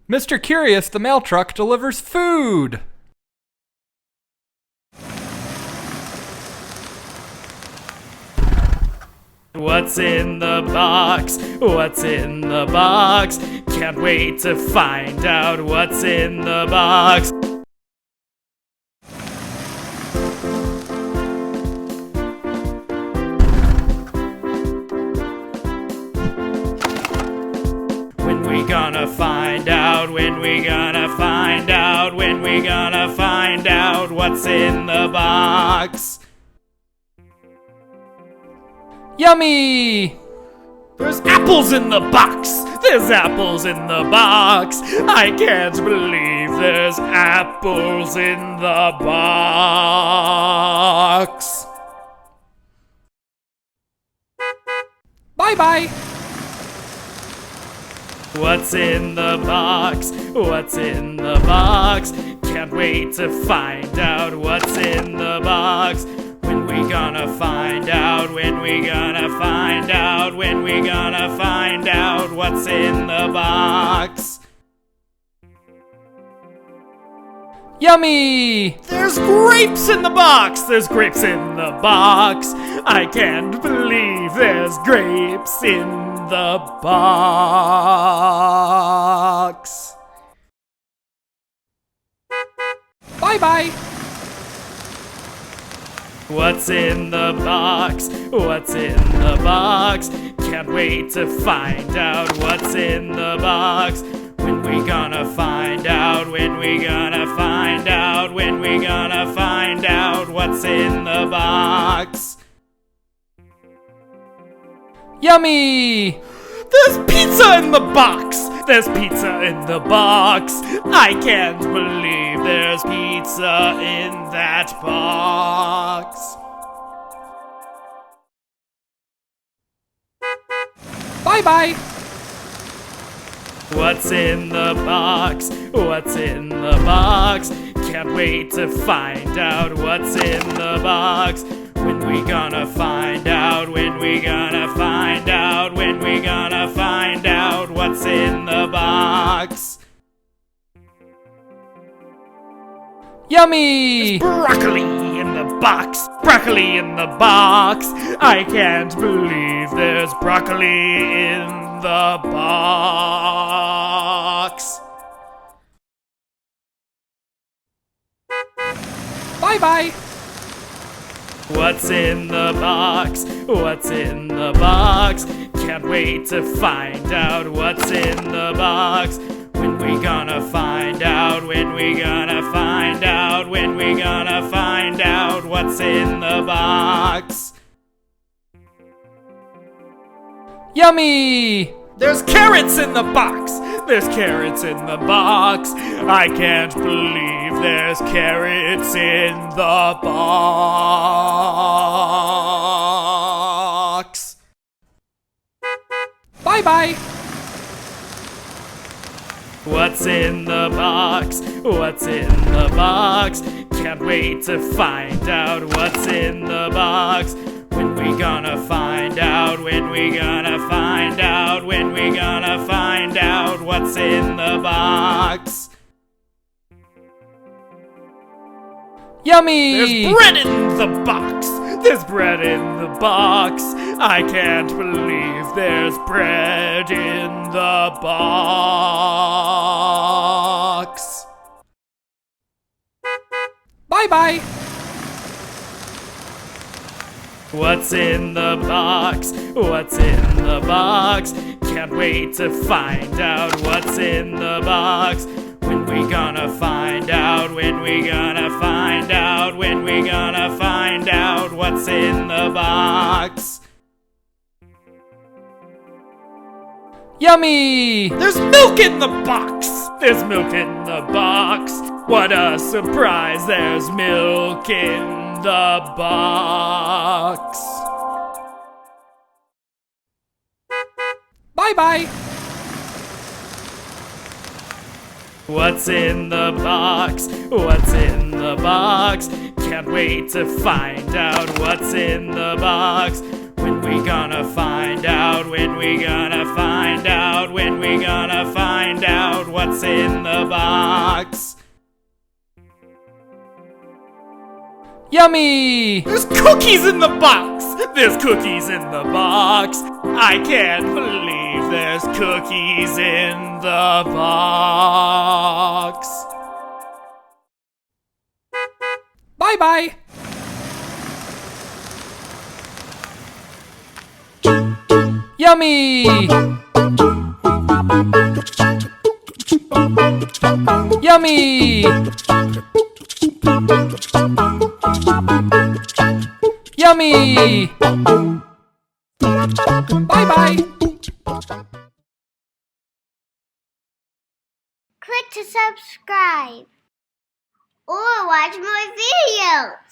Mr. Curious, the mail truck, delivers food! What's in the box? What's in the box? Can't wait to find out what's in the box. When we gonna find out? When we gonna find out? When we gonna find out what's in the box? Yummy! There's apples in the box! There's apples in the box! I can't believe there's apples in the box! Bye-bye! What's in the box? What's in the box? Can't wait to find out what's in the box. When we gonna find out? When we gonna find out? When we gonna find out what's in the box? Yummy! There's grapes in the box! There's grapes in the box! I can't believe there's grapes in the box! Bye-bye! What's in the box? What's in the box? Can't wait to find out what's in the box. When we gonna find out? When we gonna find out? When we gonna find out what's in the box? Yummy! There's pizza in the box! There's pizza in the box! I can't believe there's pizza in that box! Bye-bye! What's in the box? What's in the box? Can't wait to find out what's in the box. When we gonna find out? When we gonna find out? When we gonna find out what's in the box? Yummy! There's broccoli in the box! Broccoli in the box! I can't believe there's broccoli in the box! Bye-bye! What's in the box? What's in the box? Can't wait to find out what's in the box. When we gonna find out? When we gonna find out? When we gonna find out what's in the box? Yummy! There's carrots in the box! There's carrots in the box! I can't believe there's carrots in the box! Bye-bye! What's in the box? What's in the box? Can't wait to find out what's in the box. When we gonna find out? When we gonna find out? When we gonna find out what's in the box? Yummy! There's bread in the box! There's bread in the box! I can't believe there's bread in the box! Bye-bye! What's in the box? What's in the box? Can't wait to find out what's in the box. When we gonna find out? When we gonna find out? When we gonna find out what's in the box? Yummy! There's milk in the box! There's milk in the box! What a surprise! There's milk in the box! Bye-bye! What's in the box? What's in the box? Can't wait to find out what's in the box. When we gonna find out? When we gonna find out? When we gonna find out what's what's in the box. Yummy! There's cookies in the box! There's cookies in the box! I can't believe there's cookies in the box! Bye-bye! Yummy! Yummy! Yummy! Bye-bye! Click to subscribe or watch more videos.